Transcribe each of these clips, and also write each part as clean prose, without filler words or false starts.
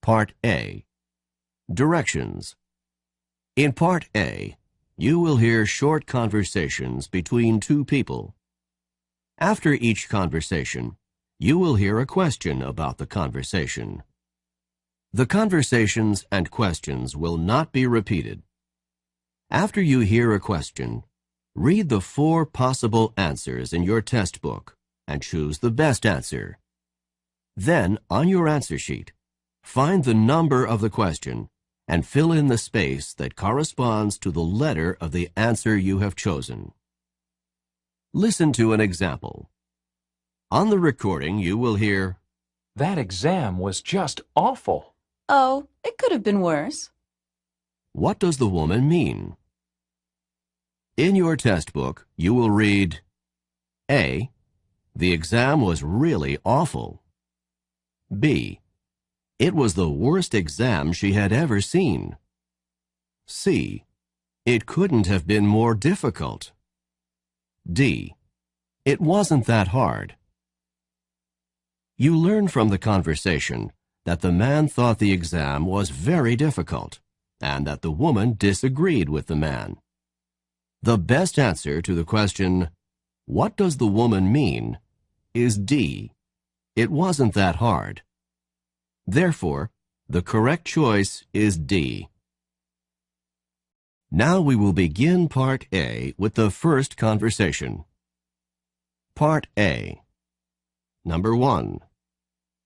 Part A. Directions. In Part A, you will hear short conversations between two people. After each conversation, you will hear a question about the conversation. The conversations and questions will not be repeated. After you hear a question, read the 4 possible answers in your test book and choose the best answer. Then, on your answer sheet, find the number of the question and fill in the space that corresponds to the letter of the answer you have chosen. Listen to an example. On the recording, you will hear, "That exam was just awful." "Oh, it could have been worse." "What does the woman mean?" In your test book, you will read, A. The exam was really awful. B. It was the worst exam she had ever seen. C. It couldn't have been more difficult. D. It wasn't that hard. You learn from the conversation that the man thought the exam was very difficult and that the woman disagreed with the man. The best answer to the question, "What does the woman mean?" is D. It wasn't that hard. Therefore, the correct choice is D. Now we will begin Part A with the first conversation. Part A. Number 1.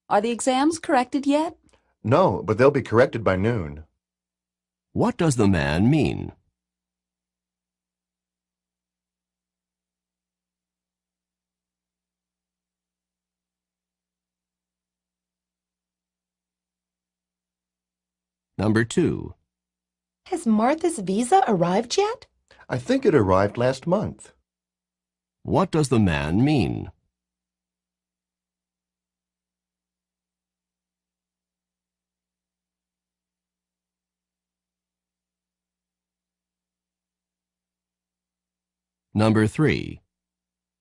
Are the exams corrected yet? No, but they'll be corrected by noon. What does the man mean? Number 2. Has Martha's visa arrived yet? I think it arrived last month. What does the man mean? Number 3.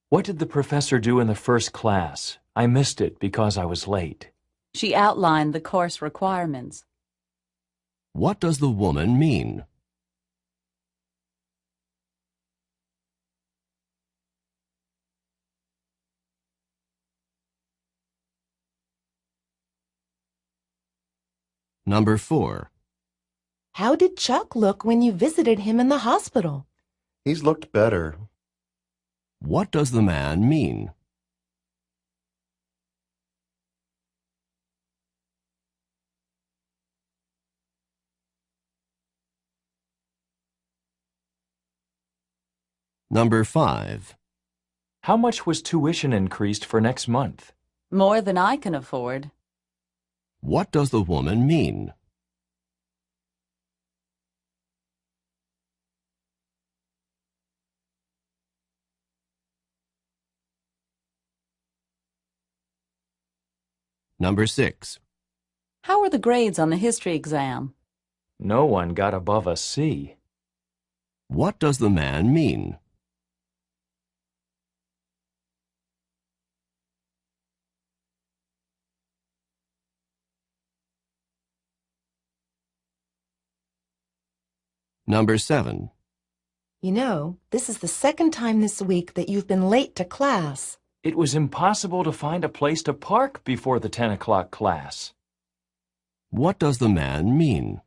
What did the professor do in the first class? I missed it because I was late. She outlined the course requirements. What does the woman mean? Number 4. How did Chuck look when you visited him in the hospital? He's looked better. What does the man mean? Number 5. How much was tuition increased for next month? More than I can afford. What does the woman mean? Number 6. How are the grades on the history exam? No one got above a C. What does the man mean? Number 7. You know, this is the second time this week that you've been late to class. It was impossible to find a place to park before the 10 o'clock class. What does the man mean?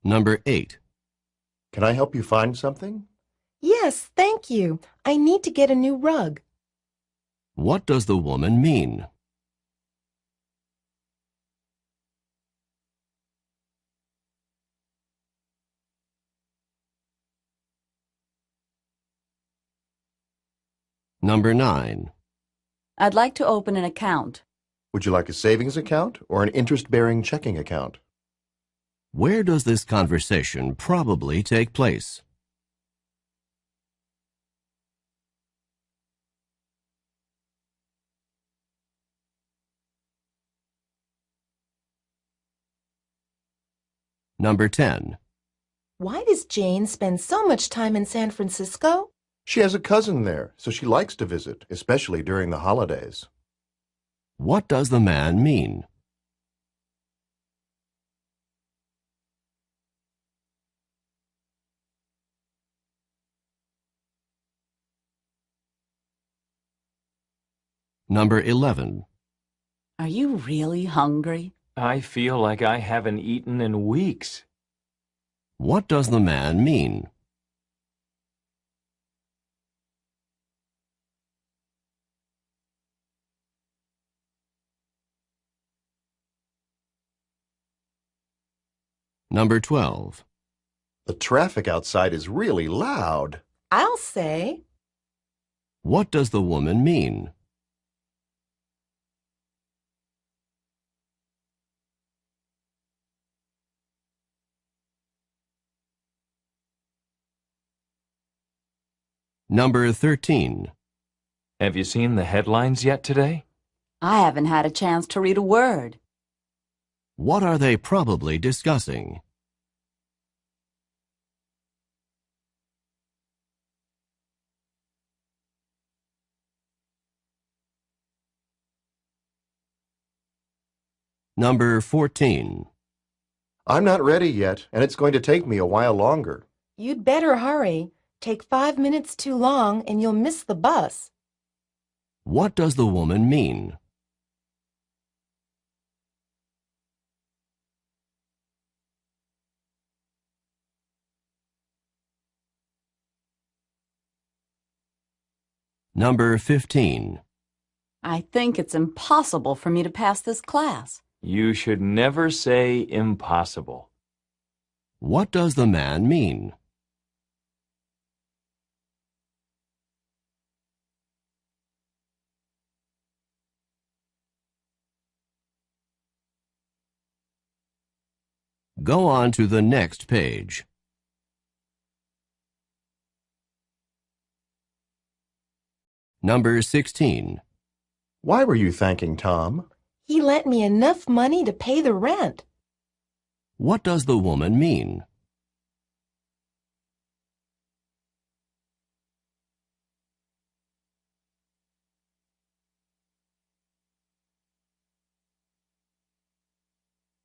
Number 8. Can I help you find something? Yes, thank you. I need to get a new rug. What does the woman mean? Number 9. I'd like to open an account. Would you like a savings account or an interest-bearing checking account? Where does this conversation probably take place? Number 10. Why does Jane spend so much time in San Francisco? She has a cousin there, so she likes to visit, especially during the holidays. What does the man mean? Number 11. Are you really hungry? I feel like I haven't eaten in weeks. What does the man mean? Number 12. The traffic outside is really loud. I'll say. What does the woman mean? Number 13. Have you seen the headlines yet today? I haven't had a chance to read a word. What are they probably discussing? Number 14. I'm not ready yet, and it's going to take me a while longer. You'd better hurry. Take 5 minutes too long and you'll miss the bus. What does the woman mean? Number 15. I think it's impossible for me to pass this class. You should never say impossible. What does the man mean? Go on to the next page. Number 16. Why were you thanking Tom? He lent me enough money to pay the rent. What does the woman mean?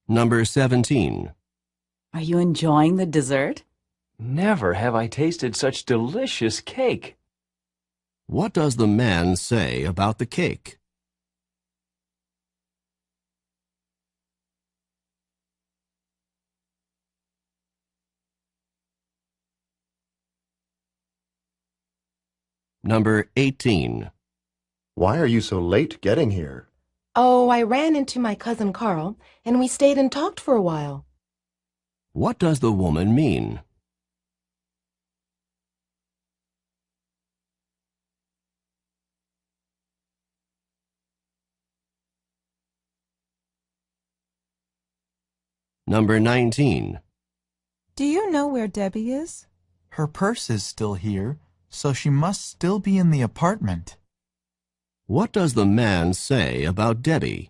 Number 17. Are you enjoying the dessert? Never have I tasted such delicious cake. What does the man say about the cake? Number 18. Why are you so late getting here? Oh, I ran into my cousin Carl and we stayed and talked for a while. What does the woman mean? Number 19. Do you know where Debbie is? Her purse is still here, so she must still be in the apartment. What does the man say about Debbie?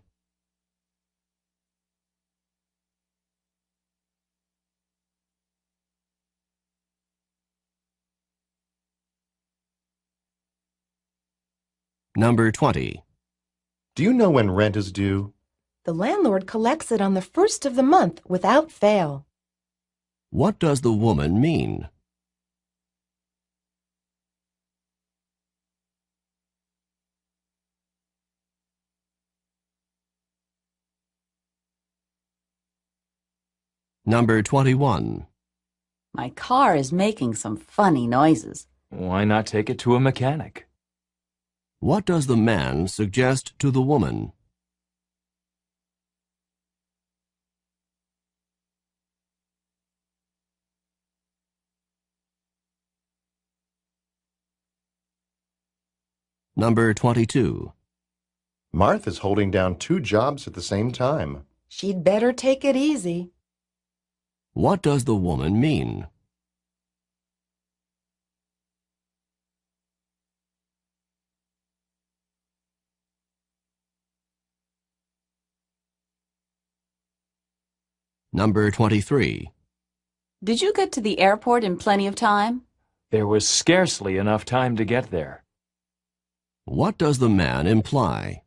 Number 20. Do you know when rent is due? The landlord collects it on the first of the month without fail. What does the woman mean? Number 21. My car is making some funny noises. Why not take it to a mechanic? What does the man suggest to the woman? Number 22. Martha's holding down 2 jobs at the same time. She'd better take it easy. What does the woman mean? Number 23. Did you get to the airport in plenty of time? There was scarcely enough time to get there. What does the man imply?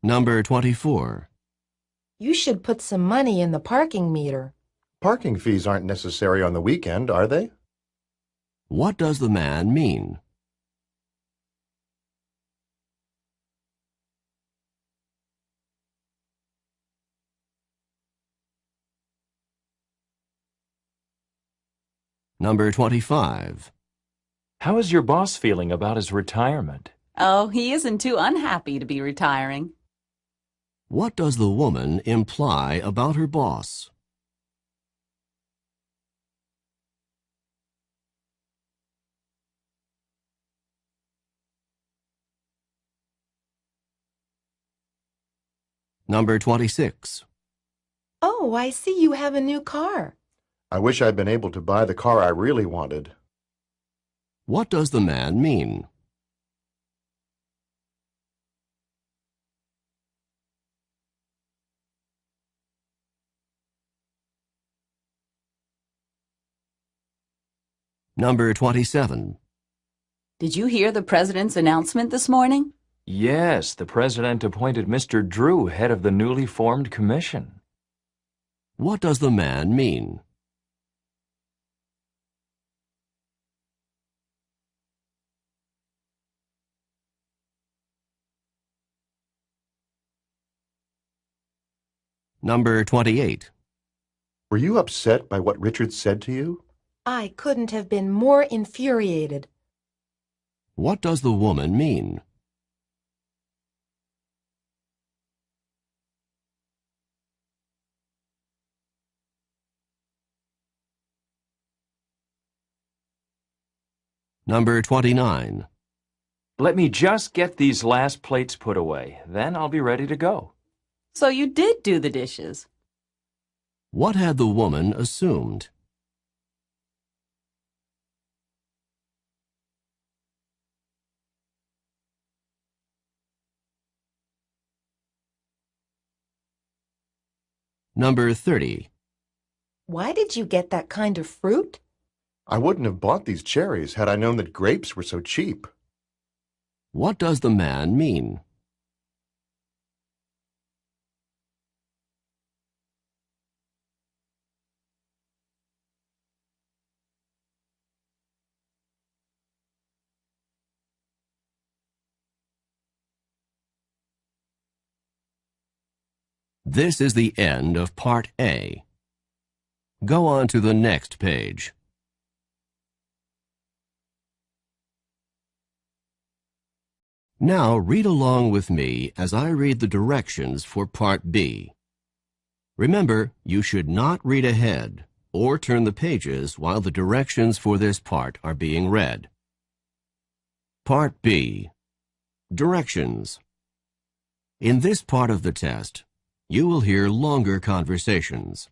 Number 24. You should put some money in the parking meter. Parking fees aren't necessary on the weekend, are they? What does the man mean? Number 25. How is your boss feeling about his retirement? Oh, he isn't too unhappy to be retiring. What does the woman imply about her boss? Number 26. Oh, I see you have a new car. I wish I'd been able to buy the car I really wanted. What does the man mean? Number 27. Did you hear the president's announcement this morning? Yes, the president appointed Mr. Drew head of the newly formed commission. What does the man mean? Number 28. Were you upset by what Richard said to you? I couldn't have been more infuriated. What does the woman mean? Number 29. Let me just get these last plates put away, then I'll be ready to go. So you did do the dishes. What had the woman assumed? Number 30. Why did you get that kind of fruit? I wouldn't have bought these cherries had I known that grapes were so cheap. What does the man mean? This is the end of Part A. Go on to the next page. Now read along with me as I read the directions for Part B. Remember, you should not read ahead or turn the pages while the directions for this part are being read. Part B. Directions. In this part of the test, you will hear longer conversations.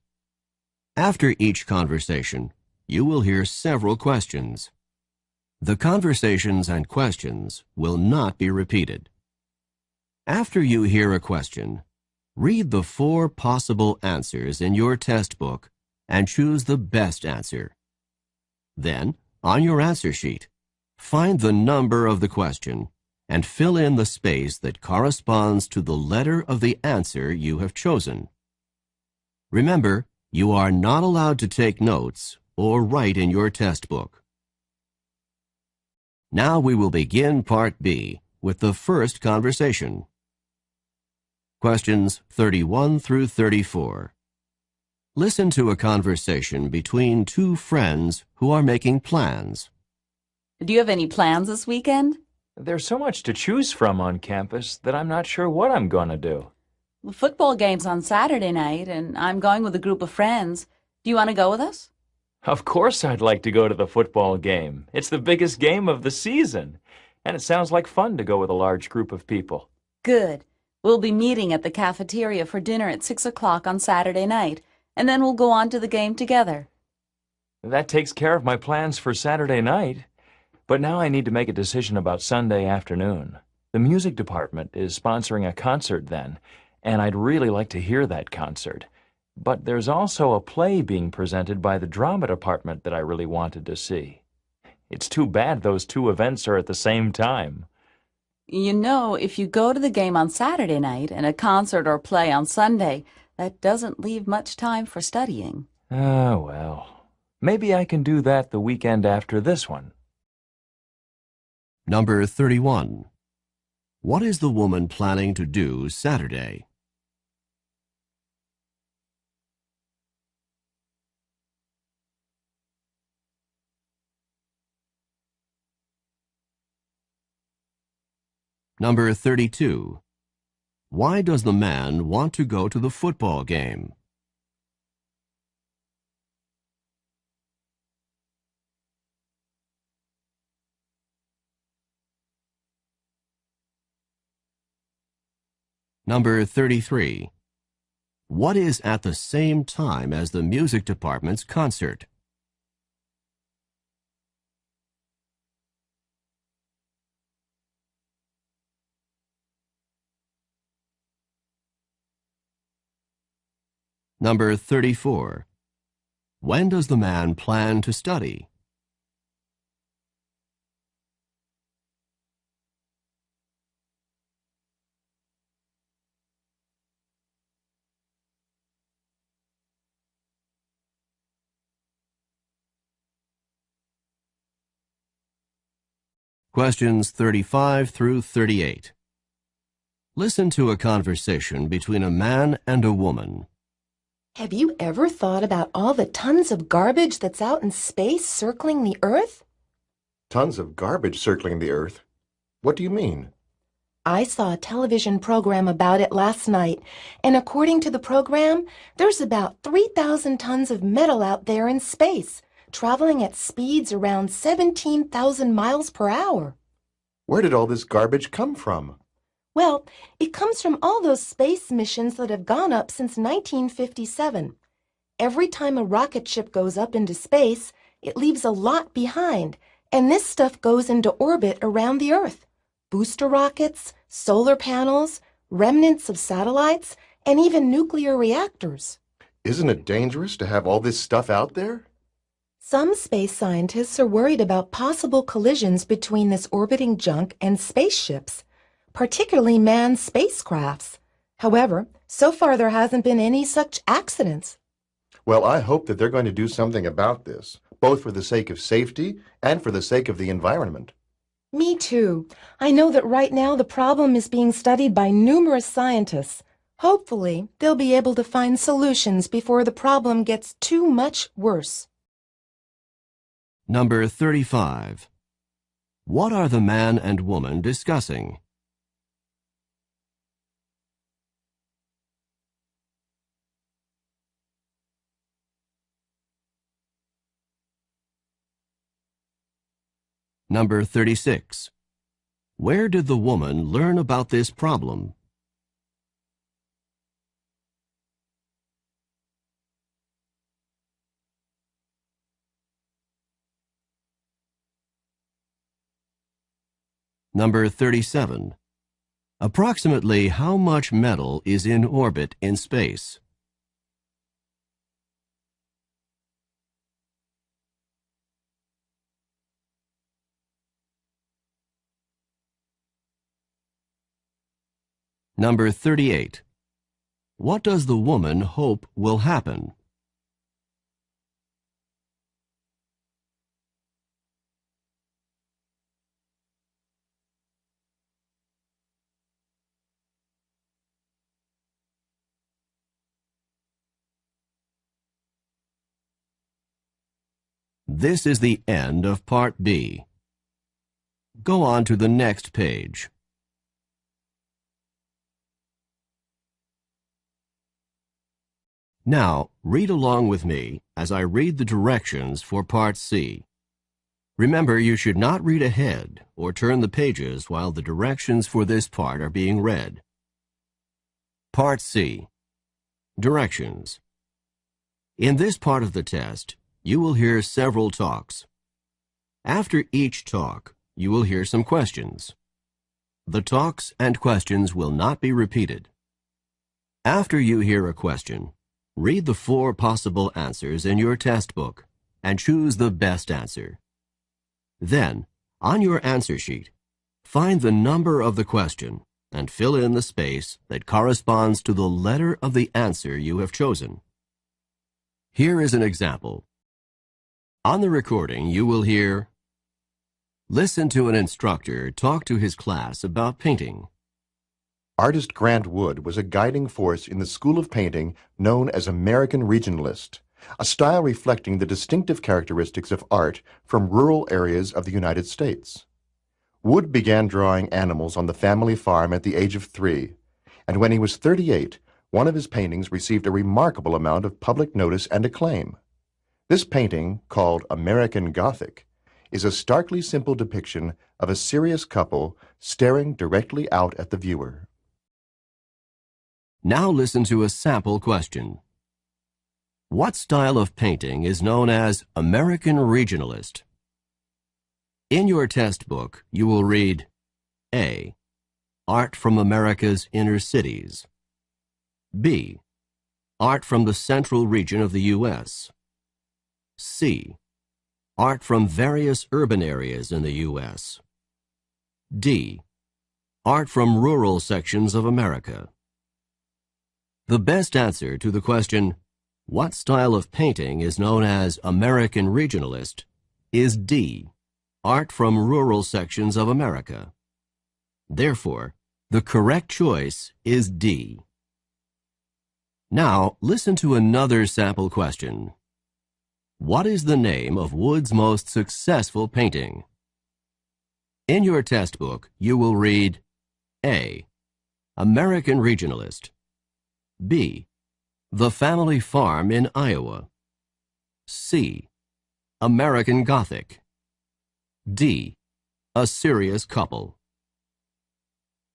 After each conversation, you will hear several questions. The conversations and questions will not be repeated. After you hear a question, read the 4 possible answers in your test book and choose the best answer. Then, on your answer sheet, find the number of the question and fill in the space that corresponds to the letter of the answer you have chosen. Remember, you are not allowed to take notes or write in your test book. Now we will begin Part B with the first conversation. Questions 31 through 34. Listen to a conversation between 2 friends who are making plans. Do you have any plans this weekend? There's so much to choose from on campus that I'm not sure what I'm going to do. The football game's on Saturday night, and I'm going with a group of friends. Do you want to go with us? Of course I'd like to go to the football game. It's the biggest game of the season, and it sounds like fun to go with a large group of people. Good. We'll be meeting at the cafeteria for dinner at 6 o'clock on Saturday night, and then we'll go on to the game together. That takes care of my plans for Saturday night. But now I need to make a decision about Sunday afternoon. The music department is sponsoring a concert then, and I'd really like to hear that concert. But there's also a play being presented by the drama department that I really wanted to see. It's too bad those two events are at the same time. You know, if you go to the game on Saturday night and a concert or play on Sunday, that doesn't leave much time for studying. Ah, well. Maybe I can do that the weekend after this one. Number 31. What is the woman planning to do Saturday? Number 32. Why does the man want to go to the football game? Number 33. What is at the same time as the music department's concert? Number 34. When does the man plan to study? Questions 35 through 38. Listen to a conversation between a man and a woman. Have you ever thought about all the tons of garbage that's out in space circling the Earth? Tons of garbage circling the Earth. What do you mean? I saw a television program about it last night, and according to the program, there's about 3,000 tons of metal out there in space, traveling at speeds around 17,000 miles per hour. Where did all this garbage come from? Well, it comes from all those space missions that have gone up since 1957. Every time a rocket ship goes up into space, it leaves a lot behind, and this stuff goes into orbit around the Earth. Booster rockets, solar panels, remnants of satellites, and even nuclear reactors. Isn't it dangerous to have all this stuff out there? Some space scientists are worried about possible collisions between this orbiting junk and spaceships, particularly manned spacecrafts. However, so far there hasn't been any such accidents. Well, I hope that they're going to do something about this, both for the sake of safety and for the sake of the environment. Me too. I know that right now the problem is being studied by numerous scientists. Hopefully, they'll be able to find solutions before the problem gets too much worse. Number 35. What are the man and woman discussing? Number 36. Where did the woman learn about this problem? Number 37. Approximately how much metal is in orbit in space? Number 38. What does the woman hope will happen? This is the end of Part B. Go on to the next page. Now, read along with me as I read the directions for Part C. Remember, you should not read ahead or turn the pages while the directions for this part are being read. Part C. Directions. In this part of the test, you will hear several talks. After each talk, you will hear some questions. The talks and questions will not be repeated. After you hear a question, read the 4 possible answers in your test book and choose the best answer. Then, on your answer sheet, find the number of the question and fill in the space that corresponds to the letter of the answer you have chosen. Here is an example. On the recording, you will hear, "Listen to an instructor talk to his class about painting." Artist Grant Wood was a guiding force in the school of painting known as American Regionalist, a style reflecting the distinctive characteristics of art from rural areas of the United States. Wood began drawing animals on the family farm at the age of 3, and when he was 38, one of his paintings received a remarkable amount of public notice and acclaim. This painting, called American Gothic, is a starkly simple depiction of a serious couple staring directly out at the viewer. Now listen to a sample question. What style of painting is known as American Regionalist? In your test book, you will read A. Art from America's inner cities. B. Art from the central region of the U.S. C. Art from various urban areas in the U.S. D. Art from rural sections of America. The best answer to the question, what style of painting is known as American Regionalist, is D. Art from rural sections of America. Therefore, the correct choice is D. Now, listen to another sample question. What is the name of Wood's most successful painting? In your test book, you will read A. American Regionalist. B. The Family Farm in Iowa. C. American Gothic. D. A Serious Couple.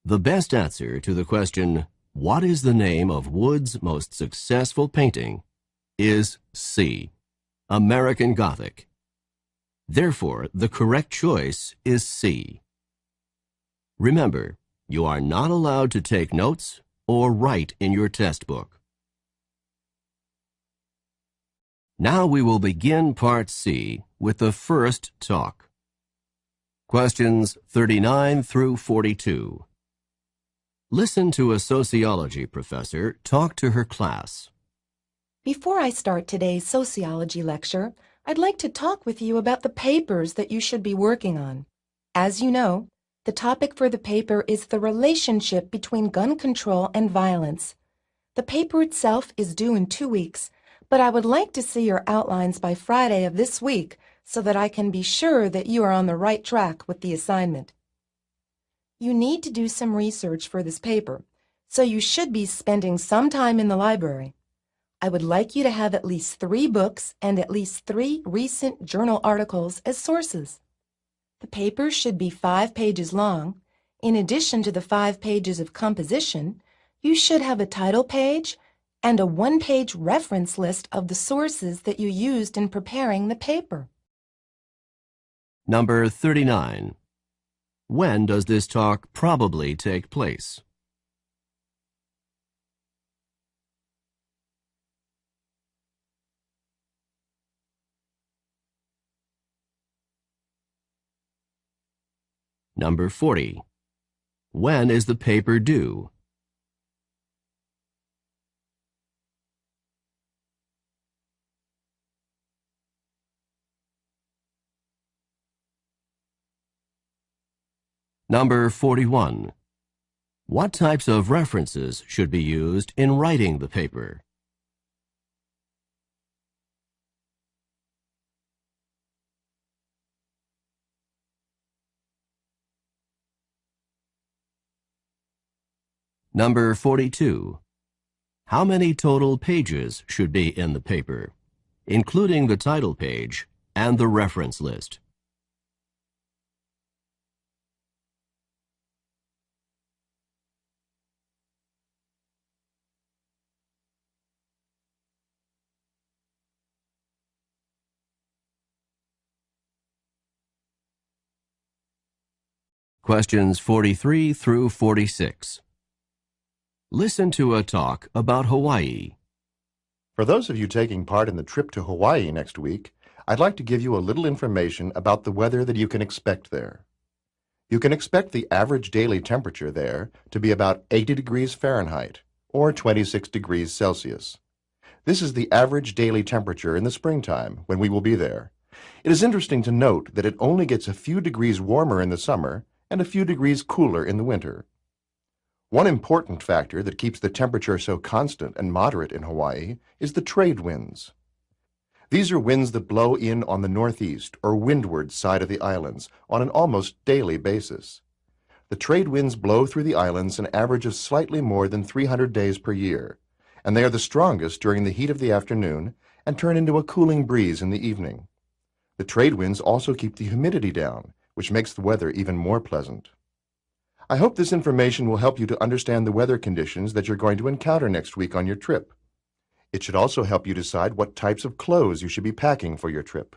The best answer to the question, what is the name of Wood's most successful painting, is C. American Gothic. Therefore, the correct choice is C. Remember, you are not allowed to take notes or write in your test book. Now we will begin Part C with the first talk. Questions 39 through 42. Listen to a sociology professor talk to her class. Before I start today's sociology lecture, I'd like to talk with you about the papers that you should be working on. As you know, the topic for the paper is the relationship between gun control and violence. The paper itself is due in 2 weeks, but I would like to see your outlines by Friday of this week so that I can be sure that you are on the right track with the assignment. You need to do some research for this paper, so you should be spending some time in the library. I would like you to have at least 3 books and at least 3 recent journal articles as sources. The paper should be 5 pages long. In addition to the 5 pages of composition, you should have a title page and a 1-page reference list of the sources that you used in preparing the paper. Number 39. When does this talk probably take place? Number 40. When is the paper due? Number 41. What types of references should be used in writing the paper? Number 42. How many total pages should be in the paper, including the title page and the reference list? Questions 43 through 46. Listen to a talk about Hawaii. For those of you taking part in the trip to Hawaii next week, I'd like to give you a little information about the weather that you can expect there. You can expect the average daily temperature there to be about 80 degrees Fahrenheit, or 26 degrees Celsius. This is the average daily temperature in the springtime when we will be there. It is interesting to note that it only gets a few degrees warmer in the summer and a few degrees cooler in the winter. One important factor that keeps the temperature so constant and moderate in Hawaii is the trade winds. These are winds that blow in on the northeast or windward side of the islands on an almost daily basis. The trade winds blow through the islands an average of slightly more than 300 days per year, and they are the strongest during the heat of the afternoon and turn into a cooling breeze in the evening. The trade winds also keep the humidity down, which makes the weather even more pleasant. I hope this information will help you to understand the weather conditions that you're going to encounter next week on your trip. It should also help you decide what types of clothes you should be packing for your trip.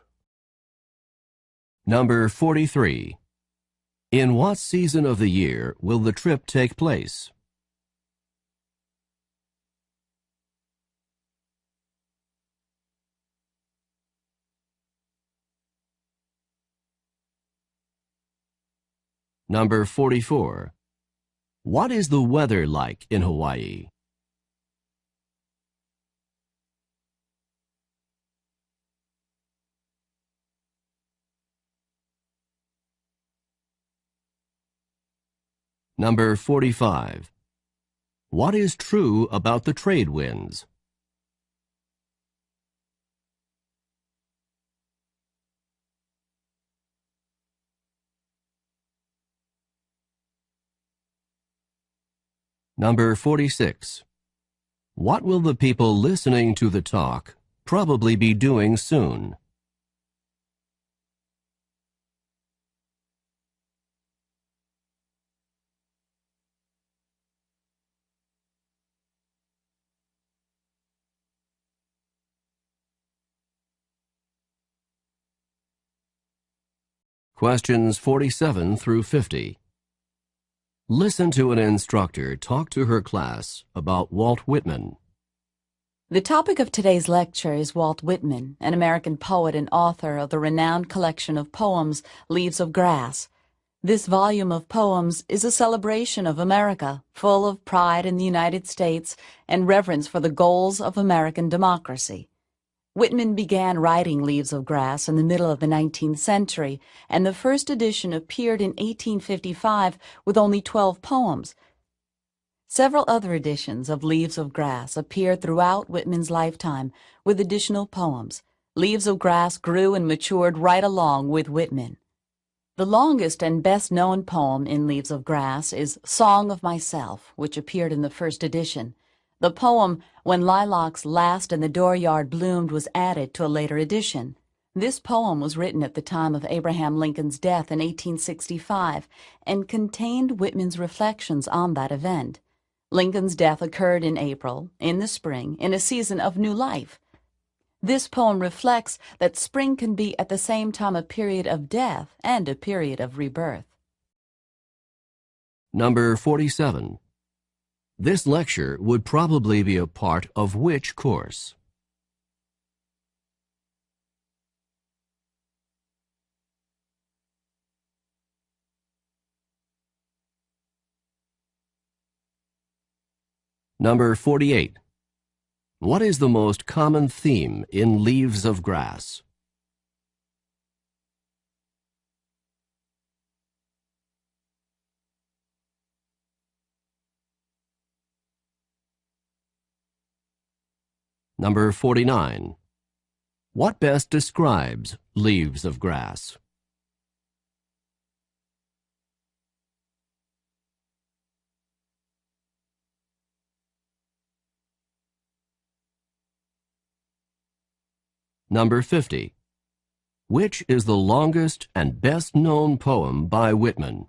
Number 43. In what season of the year will the trip take place? Number 44. What is the weather like in Hawaii? Number 45. What is true about the trade winds? Number 46. What will the people listening to the talk probably be doing soon? Questions 47 through 50. Listen to an instructor talk to her class about Walt Whitman. The topic of today's lecture is Walt Whitman, an American poet and author of the renowned collection of poems, Leaves of Grass. This volume of poems is a celebration of America, full of pride in the United States and reverence for the goals of American democracy. Whitman began writing Leaves of Grass in the middle of the 19th century, and the first edition appeared in 1855 with only 12 poems. Several other editions of Leaves of Grass appeared throughout Whitman's lifetime with additional poems. Leaves of Grass grew and matured right along with Whitman. The longest and best-known poem in Leaves of Grass is Song of Myself, which appeared in the first edition. The poem, When Lilacs Last in the Dooryard Bloomed, was added to a later edition. This poem was written at the time of Abraham Lincoln's death in 1865 and contained Whitman's reflections on that event. Lincoln's death occurred in April, in the spring, in a season of new life. This poem reflects that spring can be at the same time a period of death and a period of rebirth. Number 47. This lecture would probably be a part of which course? Number 48. What is the most common theme in Leaves of Grass? Number 49. What best describes Leaves of Grass? Number 50. Which is the longest and best-known poem by Whitman?